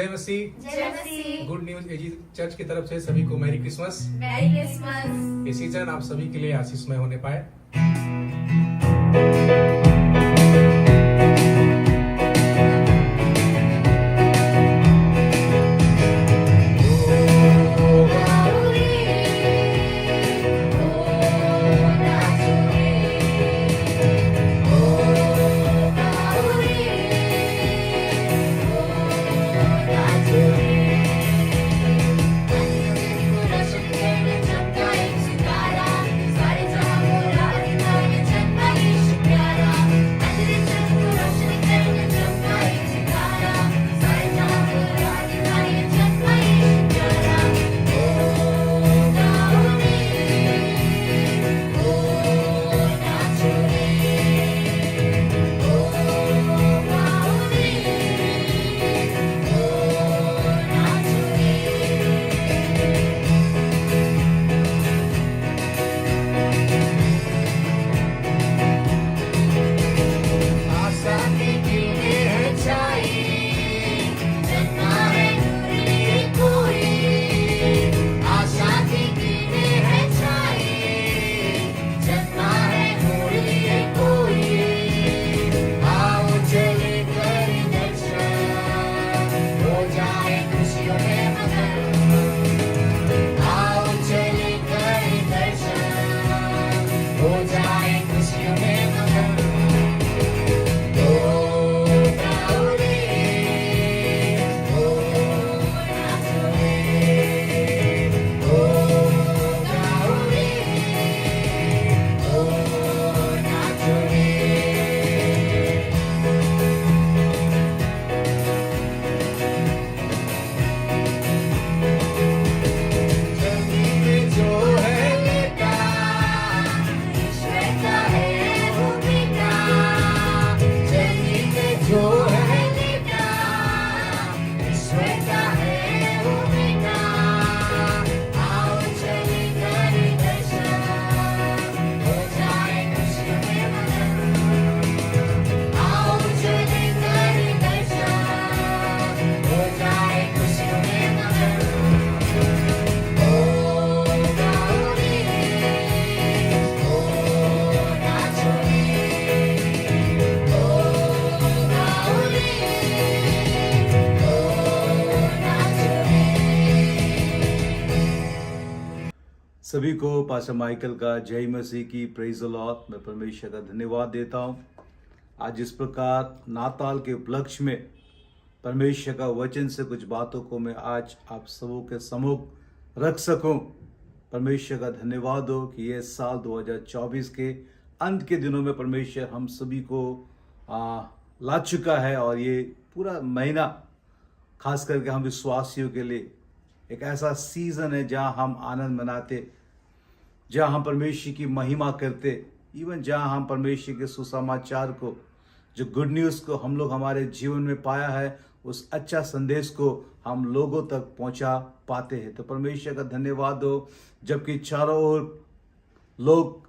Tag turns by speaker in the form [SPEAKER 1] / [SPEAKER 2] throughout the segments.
[SPEAKER 1] जय मसीह।
[SPEAKER 2] जय मसीह।
[SPEAKER 1] Good news AG church की तरफ से सभी को मैरी क्रिसमस।
[SPEAKER 2] Merry Christmas.
[SPEAKER 1] ये सीजन आप सभी के लिए आशीषमय होने पाए।
[SPEAKER 3] सभी को पास्टर माइकल का जय मसीह की प्रेज द लॉर्ड। मैं परमेश्वर का धन्यवाद देता हूँ। आज इस प्रकार नाताल के उपलक्ष्य में परमेश्वर का वचन से कुछ बातों को मैं आज आप सबों के सम्मुख रख सकूं। परमेश्वर का धन्यवाद हो कि ये साल 2024 के अंत के दिनों में परमेश्वर हम सभी को ला चुका है और ये पूरा महीना खास करके हम विश्वासियों के लिए एक ऐसा सीजन है जहां हम आनंद मनाते, जहां हम परमेश्वर की महिमा करते, इवन जहां हम परमेश्वर के सुसमाचार को, जो गुड न्यूज़ को हम लोग हमारे जीवन में पाया है, उस अच्छा संदेश को हम लोगों तक पहुंचा पाते हैं। तो परमेश्वर का धन्यवाद हो। जबकि चारों ओर लोग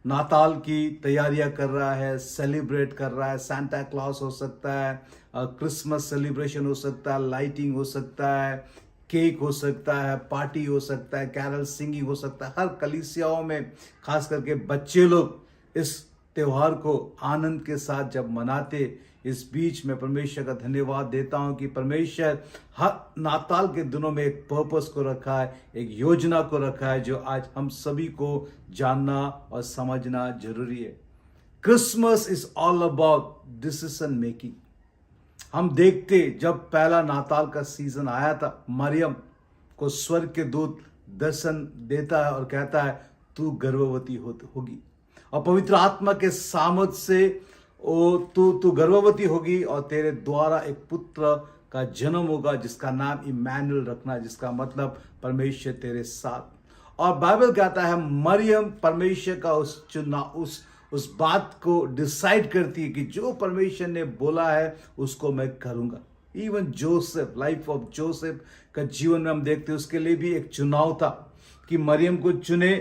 [SPEAKER 3] नाताल की तैयारियां कर रहा है, सेलिब्रेट कर रहा है, सांता क्लॉस हो सकता है, क्रिसमस सेलिब्रेशन हो सकता है, लाइटिंग हो सकता है, केक हो सकता है, पार्टी हो सकता है, कैरल सिंगिंग हो सकता है। हर कलीसियाओं में खास करके बच्चे लोग इस त्योहार को आनंद के साथ जब मनाते, इस बीच में परमेश्वर का धन्यवाद देता हूं कि परमेश्वर हर नाताल के दिनों में एक पर्पस को रखा है, एक योजना को रखा है, जो आज हम सभी को जानना और समझना जरूरी है। Christmas is all about decision making. हम देखते जब पहला नाताल का सीजन आया था, मरियम को स्वर्ग के दूत दर्शन देता है और कहता है तू गर्भवती होगी और पवित्र आत्मा के सामर्थ से तू गर्भवती होगी और तेरे द्वारा एक पुत्र का जन्म होगा जिसका नाम इमैनुअल रखना, जिसका मतलब परमेश्वर तेरे साथ। और बाइबल कहता है मरियम परमेश्वर का उस बात को डिसाइड करती है कि जो परमेश्वर ने बोला है उसको मैं करूंगा। Even Joseph, life of Joseph का जीवन में हम देखते हैं, उसके लिए भी एक चुनाव था कि मरियम को चुने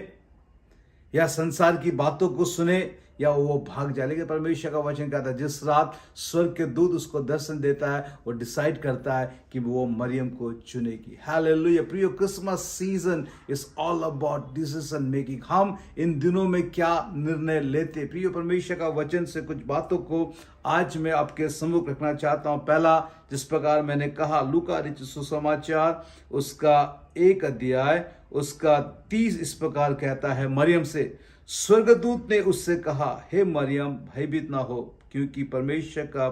[SPEAKER 3] या संसार की बातों को सुने या वो भाग जाए। लेकिन परमेश्वर का वचन कहता है जिस रात स्वर्ग के दूत उसको दर्शन देता है, वो डिसाइड करता है कि वो मरियम को चुनेगी। हालेलुया। प्रियो, Christmas season is all about decision making. हम इन दिनों में क्या निर्णय लेते। प्रियो, परमेश्वर का वचन से कुछ बातों को आज मैं आपके सम्मुख रखना चाहता हूं। पहला, जिस प्रकार मैंने कहा, लूका रचित सुसमाचार उसका 1 अध्याय उसका 30 इस प्रकार कहता है, मरियम से स्वर्गदूत ने उससे कहा, हे मरियम, भयभीत ना हो, क्योंकि परमेश्वर का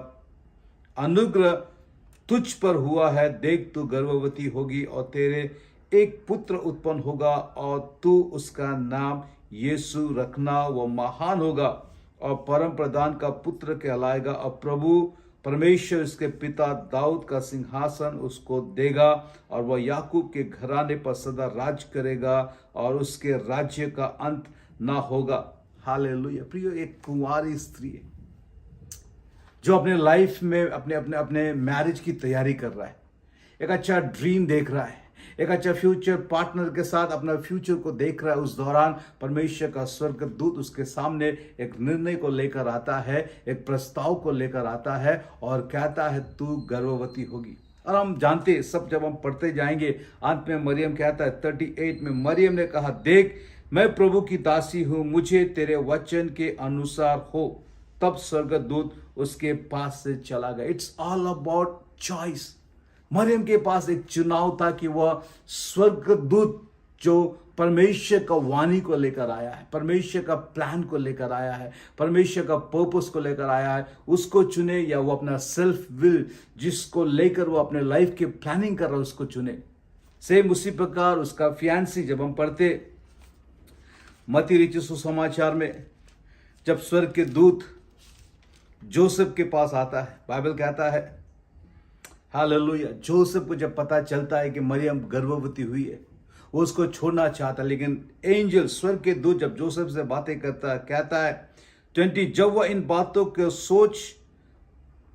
[SPEAKER 3] अनुग्रह तुझ पर हुआ है। देख, तू गर्भवती होगी और तेरे एक पुत्र उत्पन्न होगा और तू उसका नाम यीशु रखना। वह महान होगा और परम प्रधान का पुत्र कहलाएगा। और प्रभु परमेश्वर उसके पिता दाऊद का सिंहासन उसको देगा और वह याकूब के घराने पर सदा राज करेगा और उसके राज्य का अंत ना होगा। हालेलुया। प्रियो, एक कुंवारी स्त्री है जो अपने लाइफ में अपने मैरिज की तैयारी कर रहा है, एक अच्छा ड्रीम देख रहा है, एक अच्छा फ्यूचर पार्टनर के साथ अपना फ्यूचर को देख रहा है। उस दौरान परमेश्वर का स्वर्गदूत उसके सामने एक निर्णय को लेकर आता है, एक प्रस्ताव को लेकर आता है और कहता है तू गर्भवती होगी। और हम जानते सब, जब हम पढ़ते जाएंगे, अंत में मरियम कहता है 38 में, मरियम ने कहा, देख, मैं प्रभु की दासी हूं, मुझे तेरे वचन के अनुसार हो। तब स्वर्गदूत उसके पास से चला गया। It's all about choice. Mariam के पास एक चुनाव था कि वह स्वर्गदूत जो परमेश्वर का वाणी को लेकर आया है, परमेश्वर का प्लान को लेकर आया है, परमेश्वर का पर्पस को लेकर आया है, उसको चुने, या वो अपना सेल्फ विल जिसको लेकर वो अपने लाइफ की प्लानिंग कर रहा है उसको चुने। सेम उसी प्रकार उसका फियांसी, जब हम पढ़ते मत्ती रचित सुसमाचार में, जब स्वर्ग के दूत जोसेफ के पास आता है, बाइबल कहता है, हालेलुया, जोसेफ को जब पता चलता है कि मरियम गर्भवती हुई है, वो उसको छोड़ना चाहता है। लेकिन एंजल, स्वर्ग के दूत, जब जोसेफ से बातें करता है, कहता है 20, जब वह इन बातों के सोच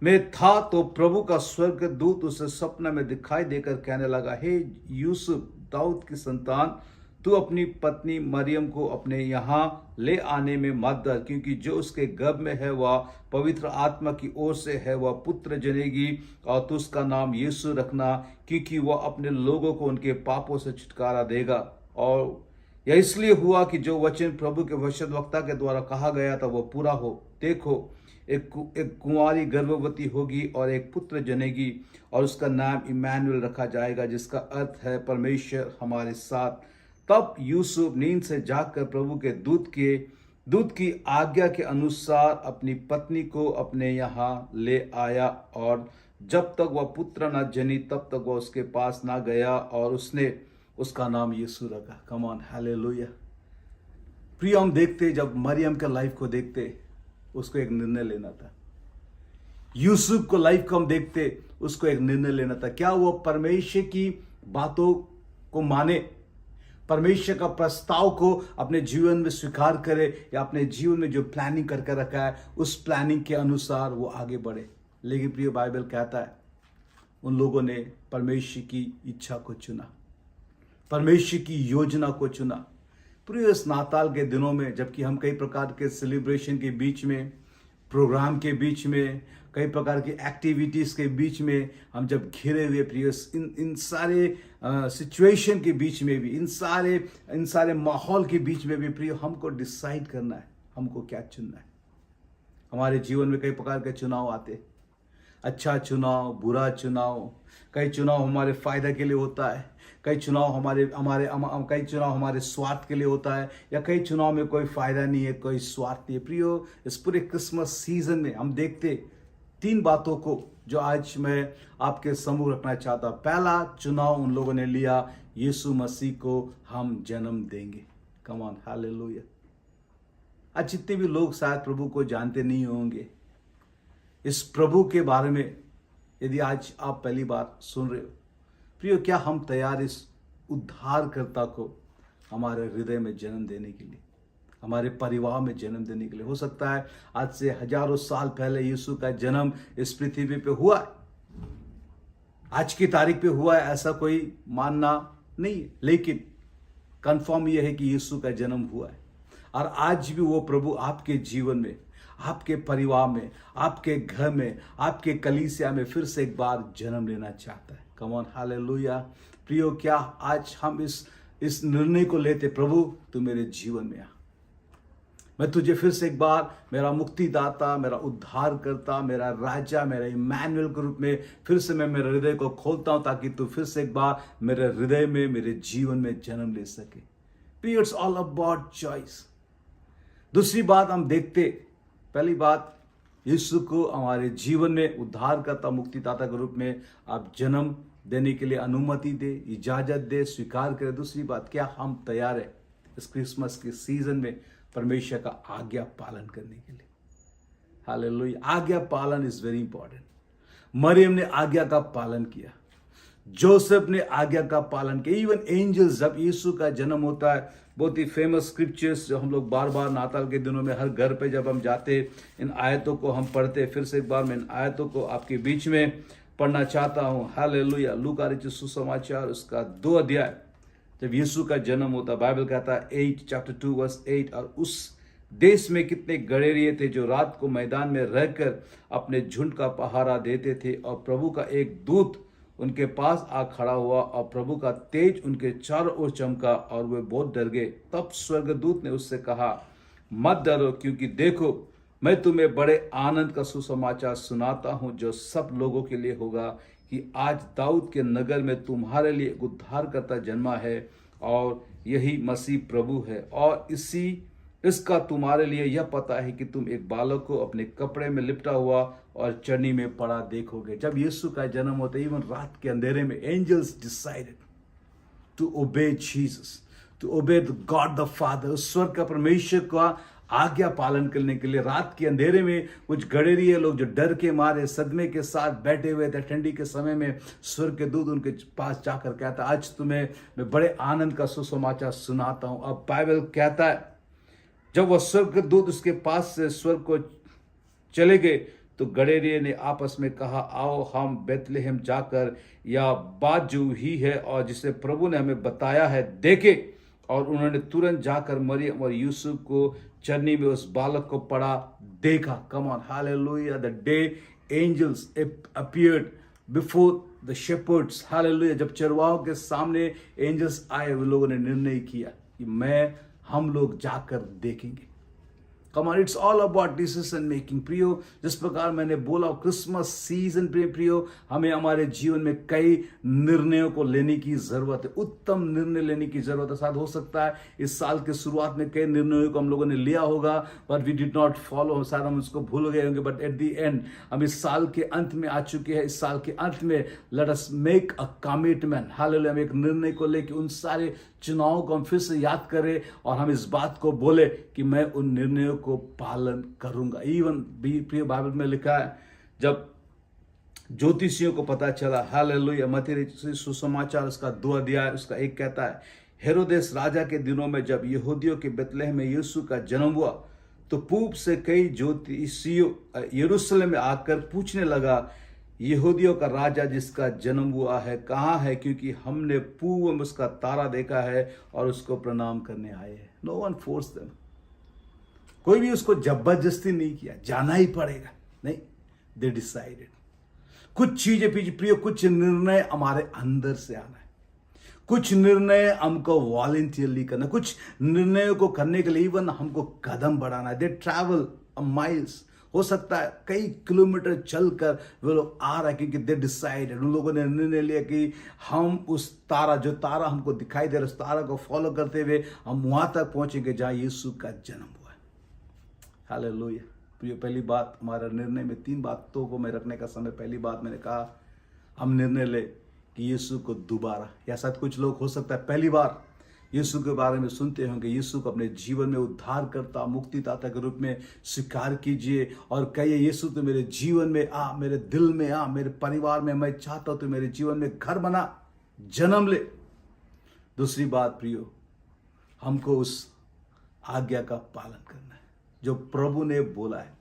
[SPEAKER 3] में था तो प्रभु का स्वर्ग दूत उसे सपने में दिखाई देकर कहने लगा, हे यूसुफ, दाऊद की संतान, तू अपनी पत्नी मरियम को अपने यहाँ ले आने में मत डर, क्योंकि जो उसके गर्भ में है वह पवित्र आत्मा की ओर से है। वह पुत्र जनेगी और तू उसका नाम यीशु रखना, क्योंकि वह अपने लोगों को उनके पापों से छुटकारा देगा। और यह इसलिए हुआ कि जो वचन प्रभु के भविष्यद्वक्ता के द्वारा कहा गया था वो पूरा हो। देखो, एक कुंवारी गर्भवती होगी और एक पुत्र जनेगी और उसका नाम इमैनुएल रखा जाएगा, जिसका अर्थ है परमेश्वर हमारे साथ। तब यूसुफ नींद से जागकर प्रभु के दूत की आज्ञा के अनुसार अपनी पत्नी को अपने यहाँ ले आया, और जब तक वह पुत्र न जनी तब तक वह उसके पास ना गया, और उसने उसका नाम यीशु रखा। कम ऑन, हालेलुया। प्रिय, हम देखते, जब मरियम के लाइफ को देखते, उसको एक निर्णय लेना था। यूसुफ को लाइफ को हम देखते, उसको एक निर्णय लेना था। क्या वो परमेश्वर की बातों को माने, परमेश्वर का प्रस्ताव को अपने जीवन में स्वीकार करे, या अपने जीवन में जो प्लानिंग करके रखा है उस प्लानिंग के अनुसार वो आगे बढ़े। लेकिन प्रिय, बाइबल कहता है उन लोगों ने परमेश्वर की इच्छा को चुना, परमेश्वर की योजना को चुना। प्रिय, इस नाताल के दिनों में, जबकि हम कई प्रकार के सेलिब्रेशन के बीच में, प्रोग्राम के बीच में, कई प्रकार की एक्टिविटीज के बीच में हम जब घिरे हुए, प्रिय, इन सारे सिचुएशन के बीच में भी, इन सारे माहौल के बीच में भी, प्रिय, हमको डिसाइड करना है हमको क्या चुनना है। हमारे जीवन में कई प्रकार के चुनाव आते, अच्छा चुनाव, बुरा चुनाव। कई चुनाव हमारे फायदा के लिए होता है, कई चुनाव कई चुनाव हमारे स्वार्थ के लिए होता है, या कई चुनाव में कोई फायदा नहीं है, कोई स्वार्थ नहीं है। प्रियो, इस पूरे क्रिसमस सीजन में हम देखते 3 बातों को जो आज मैं आपके सम्मुख रखना चाहता हूं। पहला चुनाव उन लोगों ने लिया, यीशु मसीह को हम जन्म देंगे। कम ऑन, हालेलुया। आज जितने भी लोग शायद प्रभु को जानते नहीं होंगे, इस प्रभु के बारे में यदि आज आप पहली बार सुन रहे हो, प्रियो, क्या हम तैयार इस उद्धारकर्ता को हमारे हृदय में जन्म देने के लिए, हमारे परिवार में जन्म देने के लिए? हो सकता है आज से हजारों साल पहले यीशु का जन्म इस पृथ्वी पे हुआ है, आज की तारीख पे हुआ है, ऐसा कोई मानना नहीं है, लेकिन कंफर्म यह है कि यीशु का जन्म हुआ है। और आज भी वो प्रभु आपके जीवन में, आपके परिवार में, आपके घर में, आपके कलीसिया में फिर से एक बार जन्म लेना चाहता है। कम ऑन, हालेलुया। प्रियो, क्या आज हम इस निर्णय को लेते, प्रभु तू मेरे जीवन में आ, मैं तुझे फिर से एक बार मेरा मुक्तिदाता, मेरा उद्धार करता, मेरा राजा, मेरा इमैनुअल के रूप में फिर से मैं मेरे हृदय को खोलता हूं, ताकि तू फिर से एक बार मेरे हृदय में, मेरे जीवन में जन्म ले सके। It's all about choice. दूसरी बात हम देखते, पहली बात, यीशु को हमारे जीवन में उद्धारकर्ता, मुक्तिदाता के रूप में आप जन्म देने के लिए अनुमति दे, इजाजत दे, स्वीकार करें। दूसरी बात, क्या हम तैयार है इस क्रिसमस के सीजन में परमेश्वर का आज्ञा पालन करने के लिए? हालेलुया। आज्ञा पालन इज वेरी इंपॉर्टेंट। मरियम ने आज्ञा का पालन किया, जोसेफ ने आज्ञा का पालन किया, इवन एंजल्स। जब यीशु का जन्म होता है, बहुत ही फेमस स्क्रिप्चर्स जो हम लोग बार बार नाताल के दिनों में हर घर पे जब हम जाते, इन आयतों को हम पढ़ते। फिर से एक बार मैं इन आयतों को आपके बीच में पढ़ना चाहता हूं। हालेलुया। लूका रचित सुसमाचार उसका 2 अध्याय, जब यीशु का जन्म होता, बाइबल कहता है 8 चैप्टर 2 वर्स 8, और उस देश में कितने गड़ेरिए थे जो रात को मैदान में रहकर अपने झुंड का पहारा देते थे, और प्रभु का एक दूत उनके पास आ खड़ा हुआ, और प्रभु का तेज उनके चारों ओर चमका, और वे बहुत डर गए। तब स्वर्गदूत ने उससे कहा, मत डरो, क्योंकि देखो मैं तुम्हें बड़े आनंद का सुसमाचार सुनाता हूं, जो सब लोगों के लिए होगा, कि आज दाऊद के नगर में तुम्हारे लिए एक उद्धारकर्ता जन्मा है, और यही मसीह प्रभु है। और इसका तुम्हारे लिए यह पता है कि तुम एक बालक को अपने कपड़े में लिपटा हुआ और चरनी में पड़ा देखोगे। जब यीशु का जन्म होता है, इवन रात के अंधेरे में, angels decided to obey Jesus, to obey the God the Father. स्वर्ग का परमेश्वर का आज्ञा पालन करने के लिए रात के अंधेरे में कुछ गड़ेरिए लोग जो डर के मारे सदमे के साथ बैठे हुए थे, ठंडी के समय में स्वर्ग के दूत उनके पास जाकर कहता, आज तुम्हें मैं बड़े आनंद का सुसमाचार सुनाता हूं। अब बाइबल कहता है, जब वह स्वर्ग के दूत उसके पास से स्वर्ग को चले गए, तो गड़ेरिए ने आपस में कहा, आओ हम बेथलेहम जाकर यह बात जो हुई है और जिसे प्रभु ने हमें बताया है देखें। और उन्होंने तुरंत जाकर मरियम और यूसुफ को चरनी में उस बालक को पड़ा देखा। Come on, hallelujah. The day angels appeared before the shepherds, hallelujah. जब चरवाहों के सामने एंजल्स आए, वो लोगों ने निर्णय किया कि हम लोग जाकर देखेंगे। Come on, it's all about decision making. प्रियो, जिस प्रकार मैंने बोला, क्रिसमस सीजन पे प्रियो, हमें हमारे जीवन में कई निर्णयों को लेने की जरूरत है, उत्तम निर्णय लेने की जरूरत है। शायद हो सकता है इस साल के शुरुआत में कई निर्णयों को हम लोगों ने लिया होगा, but we did not follow, शायद हम उसको भूल गए होंगे। बट एट द एंड हम इस साल के अंत में आ चुके हैं। इस साल के अंत में let us make a commitment, hallelujah. हम एक निर्णय को लेकर उन सारे चुनावों को हम फिर से याद करें, और हम इस बात को बोले कि मैं उन निर्णयों को पालन करूंगा। इवन प्रिय बाइबल में लिखा है, जब ज्योतिषियों को पता चला, हालेलुया, मत्ती सुसमाचार उसका 2 अध्याय उसका 1 कहता है, हेरोदेस राजा के दिनों में जब यहूदियों के बेथलेहम में यीशु का जन्म हुआ, तो पूर्व से कई ज्योतिषियों यरूशलेम में आकर पूछने लगा, यहूदियों का राजा जिसका जन्म हुआ है कहाँ है, क्योंकि हमने पूर्व में उसका तारा देखा है और उसको प्रणाम करने आए हैं। नो वन फोर्स देम, कोई भी उसको जबरदस्ती नहीं किया, जाना ही पड़ेगा, नहीं, दे डिसाइडेड। कुछ चीजें प्रिय, कुछ निर्णय हमारे अंदर से आना है, कुछ निर्णय हमको वॉलंटियरली करना, कुछ निर्णयों को करने के लिए इवन हमको कदम बढ़ाना है। दे ट्रैवल माइल्स, हो सकता है कई किलोमीटर चलकर वो लोग आ रहा है, क्योंकि दे डिसाइडेड, उन लोगों ने निर्णय लिया कि हम उस तारा, जो तारा हमको दिखाई दे रहा है, उस तारा को फॉलो करते हुए हम वहां तक पहुंचेंगे जहां यीशु का जन्म हुआ है। हालेलुया। प्रिय, पहली बात, हमारा निर्णय में 3 बातों को मैं रखने का समय, पहली बात मैंने कहा, हम निर्णय ले कि यीशु को दोबारा, या शायद कुछ लोग हो सकता है पहली बार यीशु के बारे में सुनते होंगे, यीशु को अपने जीवन में उद्धारकर्ता, मुक्तिदाता के रूप में स्वीकार कीजिए और कहिए, यीशु तो मेरे जीवन में आ, मेरे दिल में आ, मेरे परिवार में, मैं चाहता हूं तो मेरे जीवन में घर बना, जन्म ले। दूसरी बात प्रियो, हमको उस आज्ञा का पालन करना है जो प्रभु ने बोला है।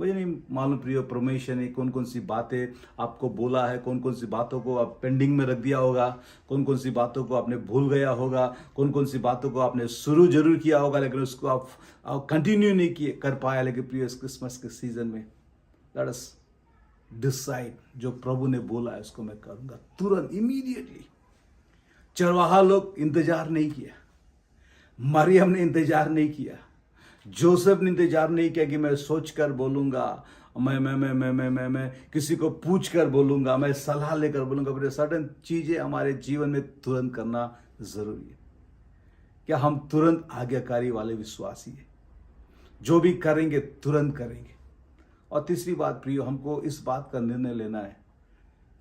[SPEAKER 3] मुझे नहीं मालूम प्रियो परमेश्वर ने कौन कौन सी बातें आपको बोला है, कौन कौन सी बातों को आप पेंडिंग में रख दिया होगा, कौन कौन सी बातों को आपने भूल गया होगा, कौन कौन सी बातों को आपने शुरू जरूर किया होगा लेकिन उसको आप कंटिन्यू नहीं किए कर पाया। लेकिन प्रियो इस क्रिसमस के सीजन में लेट अस डिसाइड, जो प्रभु ने बोला है उसको मैं करूंगा तुरंत, इमीडिएटली। चरवाहा लोग इंतजार नहीं किया, मरियम ने इंतजार नहीं किया, जोसेफ ने इंतजार नहीं किया कि मैं सोच कर बोलूंगा, मैं किसी को पूछ कर बोलूंगा, मैं सलाह लेकर बोलूंगा। बड़े सडन चीजें हमारे जीवन में तुरंत करना जरूरी है। क्या हम तुरंत आज्ञाकारी वाले विश्वासी हैं? जो भी करेंगे तुरंत करेंगे। और तीसरी बात प्रियो, हमको इस बात का निर्णय लेना है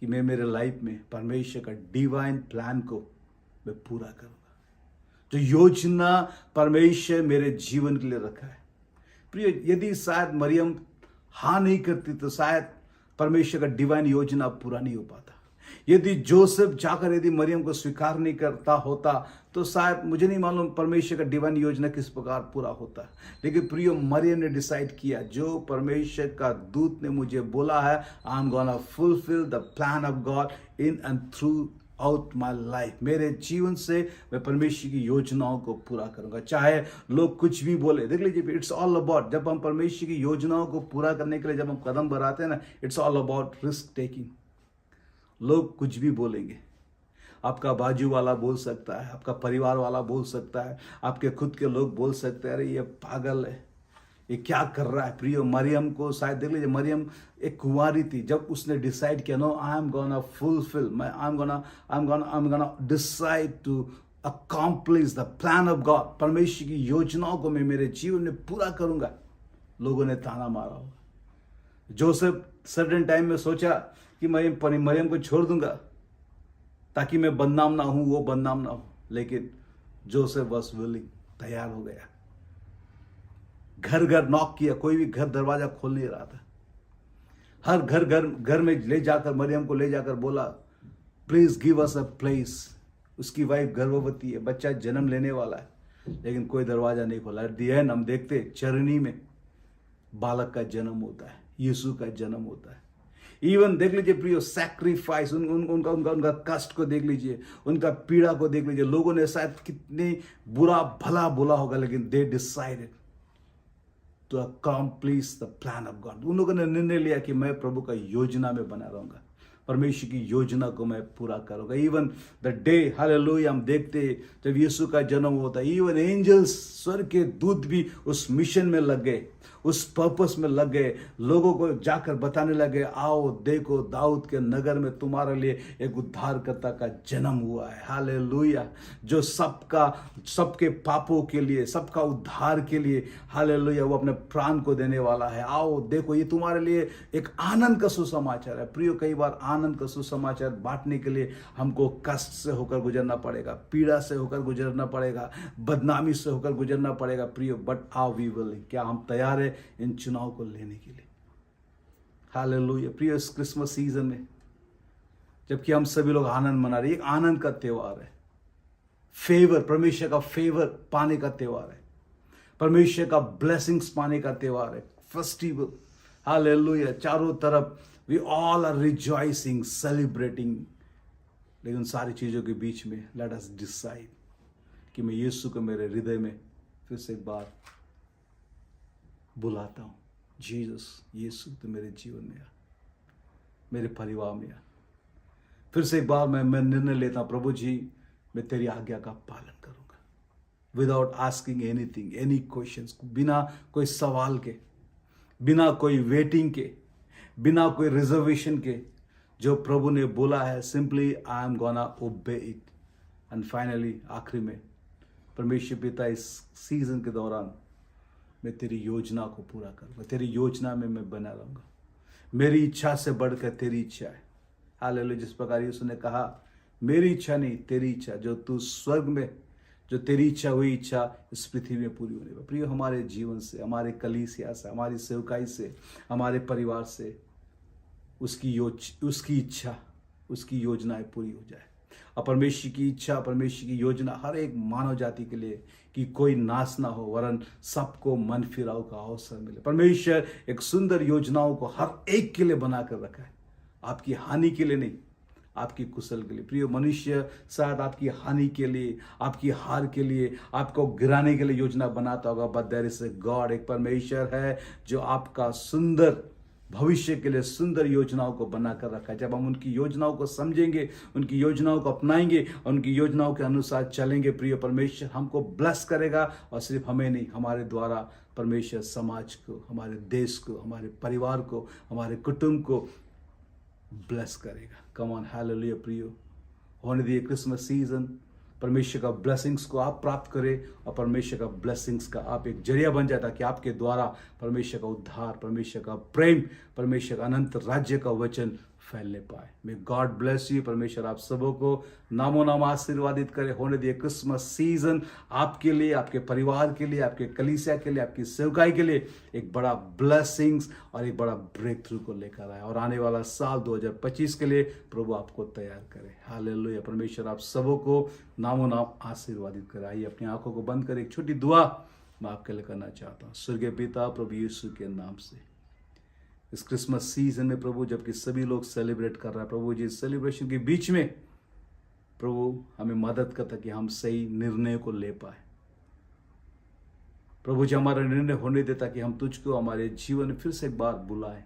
[SPEAKER 3] कि मैं मेरे लाइफ में परमेश्वर का डिवाइन प्लान को मैं पूरा करूंगा। जो योजना परमेश्वर मेरे जीवन के लिए रखा है प्रियो, यदि शायद मरियम हाँ नहीं करती तो शायद परमेश्वर का डिवाइन योजना पूरा नहीं हो पाता। यदि जोसेफ जाकर यदि मरियम को स्वीकार नहीं करता होता तो शायद मुझे नहीं मालूम परमेश्वर का डिवाइन योजना किस प्रकार पूरा होता। लेकिन प्रियो, मरियम ने डिसाइड किया, जो परमेश्वर का दूत ने मुझे बोला है, आई am gonna fulfil the plan of God in and through out my life. मेरे जीवन से मैं परमेश्वर की योजनाओं को पूरा करूंगा, चाहे लोग कुछ भी बोले। देख लीजिए, इट्स ऑल अबाउट, जब हम परमेश्वर की योजनाओं को पूरा करने के लिए जब हम कदम बढ़ाते हैं ना, it's all about risk taking. लोग कुछ भी बोलेंगे, आपका बाजू वाला बोल सकता है, आपका परिवार वाला बोल सकता है, आपके खुद के लोग बोल सकते हैं, अरे ये पागल है, ये क्या कर रहा है। प्रियो, मरियम को शायद देख लीजिए, मरियम एक कुंवारी थी, जब उसने डिसाइड किया, no I am gonna fulfil, I am gonna decide to accomplish the plan of God. परमेश्वर की योजनाओं को मैं मेरे जीवन में पूरा करूंगा। लोगों ने ताना मारा होगा। जोसेफ सडन टाइम में सोचा कि मैं मरियम को छोड़ दूंगा ताकि मैं बदनाम ना हूं, वो बदनाम ना हो। लेकिन जोसेफ वाज विलिंग, तैयार हो गया। घर घर नॉक किया, कोई भी घर दरवाजा खोल नहीं रहा था। हर घर में ले जाकर मरियम को ले जाकर बोला, please give us a place. उसकी वाइफ गर्भवती है, बच्चा जन्म लेने वाला है, लेकिन कोई दरवाजा नहीं खोला। एट द एंड हम देखते चरनी में बालक का जन्म होता है, यीशु का जन्म होता है। इवन देख लीजिए प्रियो, सैक्रिफाइस, उनका कष्ट को देख लीजिए, उनका पीड़ा को देख लीजिए। लोगों ने शायद कितने बुरा भला बोला होगा, लेकिन they decided to accomplish the plan of God. उन लोगों ने निर्णय लिया कि मैं प्रभु का योजना में बना रहूंगा, परमेश्वर की योजना को मैं पूरा करूंगा। इवन द डे, हालेलुया, हम देखते जब यीशु का जन्म होता है, इवन एंजल्स, स्वर्ग के दूत भी उस मिशन में लग गए, उस पर्पस में लग गए। लोगों को जाकर बताने लगे, आओ देखो, दाऊद के नगर में तुम्हारे लिए एक उद्धारकर्ता का जन्म हुआ है। हालेलुया, जो सबके पापों के लिए, सबका उद्धार के लिए, हालेलुया, वो अपने प्राण को देने वाला है। आओ देखो, ये तुम्हारे लिए एक आनंद का सुसमाचार है। प्रियो, कई बार आनंद का सुसमाचार बांटने के लिए हमको कष्ट से होकर गुजरना पड़ेगा, पीड़ा से होकर गुजरना पड़ेगा, बदनामी से होकर गुजरना पड़ेगा। प्रियो, बट आर वी विलिंग? क्या हम तैयार है इन चुनाव को लेने के लिए? हालेलुया। प्रियो, इस क्रिसमस सीजन में जबकि हम सभी लोग आनंद मना रहे हैं, एक आनंद का त्योहार है, फेवर, परमेश्वर का फेवर पाने का त्योहार है, परमेश्वर का ब्लेसिंग्स पाने का त्योहार है, फेस्टिवल। हालेलुया, चारों तरफ we all are rejoicing, celebrating. लेकिन सारी चीजों के बीच में लेट अस डिसाइड कि मैं यीशु को मेरे हृदय में फिर से एक बार बुलाता हूं। जीसस, यीशु, तो मेरे जीवन में आ, मेरे परिवार में आ। फिर से एक बार मैं निर्णय लेता हूं, प्रभु जी, मैं तेरी आज्ञा का पालन करूंगा, without asking anything, any questions, बिना कोई सवाल के, बिना कोई वेटिंग के, बिना कोई रिजर्वेशन के। जो प्रभु ने बोला है, simply I am gonna obey it. And finally, आखिरी में, परमेश्वर पिता, इस सीजन के दौरान मैं तेरी योजना को पूरा करूंगा, तेरी योजना में मैं बना रहूंगा। मेरी इच्छा से बढ़कर तेरी इच्छा है। हालेलुया, जिस प्रकार यीशु ने कहा, मेरी इच्छा नहीं तेरी इच्छा, जो तू स्वर्ग में, जो तेरी इच्छा हुई इच्छा इस पृथ्वी में पूरी होने पर। प्रिय, हमारे जीवन से, हमारे कलीसिया से, हमारी सेवकाई से, हमारे परिवार से उसकी इच्छा, उसकी योजनाएं पूरी हो जाए। और परमेश्वर की इच्छा, परमेश्वर की योजना हर एक मानव जाति के लिए कि कोई नाश ना हो, वरन सबको मन फिराव का अवसर मिले। परमेश्वर एक सुंदर योजनाओं को हर एक के लिए बना कर रखा है, आपकी हानि के लिए नहीं, आपकी कुशल के लिए। प्रिय मनुष्य शायद आपकी हानि के लिए, आपकी हार के लिए, आपको गिराने के लिए योजना बनाता होगा, but there is a God, एक परमेश्वर है जो आपका सुंदर भविष्य के लिए सुंदर योजनाओं को बनाकर रखा है। जब हम उनकी योजनाओं को समझेंगे, उनकी योजनाओं को अपनाएंगे और उनकी योजनाओं के अनुसार चलेंगे, प्रिय परमेश्वर हमको ब्लेस करेगा। और सिर्फ हमें नहीं, हमारे द्वारा परमेश्वर समाज को, हमारे देश को, हमारे परिवार को, हमारे कुटुंब को ब्लेस करेगा। कम ऑन, हालेलुया। प्रियो, होने दिए क्रिसमस सीजन, परमेश्वर का ब्लेसिंग्स को आप प्राप्त करें और परमेश्वर का ब्लेसिंग्स का आप एक जरिया बन जाए, ताकि आपके द्वारा परमेश्वर का उद्धार, परमेश्वर का प्रेम, परमेश्वर का अनंत राज्य का वचन फैलने पाए। May God bless you. परमेश्वर आप सबों को नामो नाम आशीर्वादित करे। होने दिए क्रिसमस सीजन आपके लिए, आपके परिवार के लिए, आपके कलीसिया के लिए, आपकी सेवकाई के लिए एक बड़ा ब्लेसिंग्स और एक बड़ा ब्रेक थ्रू को लेकर आए, और आने वाला साल 2025 के लिए प्रभु आपको तैयार करे। हालेलुया। परमेश्वर आप सबों को नामो नाम आशीर्वादित करे। आइए अपनी आंखों को बंद कर एक छोटी दुआ मैं आपके लिए करना चाहता हूँ। स्वर्गीय पिता, प्रभु यीशु के नाम से इस क्रिसमस सीजन में प्रभु, जबकि सभी लोग सेलिब्रेट कर रहे हैं प्रभु जी, इस सेलिब्रेशन के बीच में प्रभु हमें मदद करता कि हम सही निर्णय को ले पाए। प्रभु जी हमारा निर्णय होने देता कि हम तुझको हमारे जीवन में फिर से एक बार बुलाएं।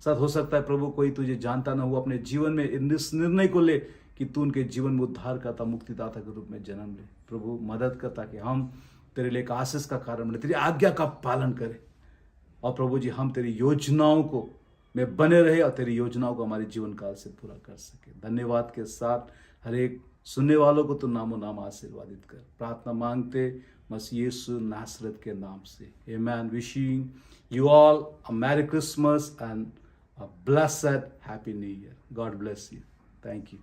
[SPEAKER 3] साथ हो सकता है प्रभु कोई तुझे जानता ना हो, अपने जीवन में इस निर्णय को ले कि तू उनके जीवन में उद्धारकर्ता, मुक्तिदाता के रूप में जन्म ले। प्रभु मदद करता कि हम तेरे लिए एक आशीष का कारण बने, तेरी आज्ञा का पालन करें, और प्रभु जी हम तेरी योजनाओं को में बने रहे और तेरी योजनाओं को हमारे जीवन काल से पूरा कर सके। धन्यवाद के साथ हर एक सुनने वालों को तो नामो नाम आशीर्वादित कर। प्रार्थना मांगते मसीह यीशु नासरत के नाम से, आमेन। Wishing you all a merry Christmas and a blessed happy new year. God bless you. Thank you.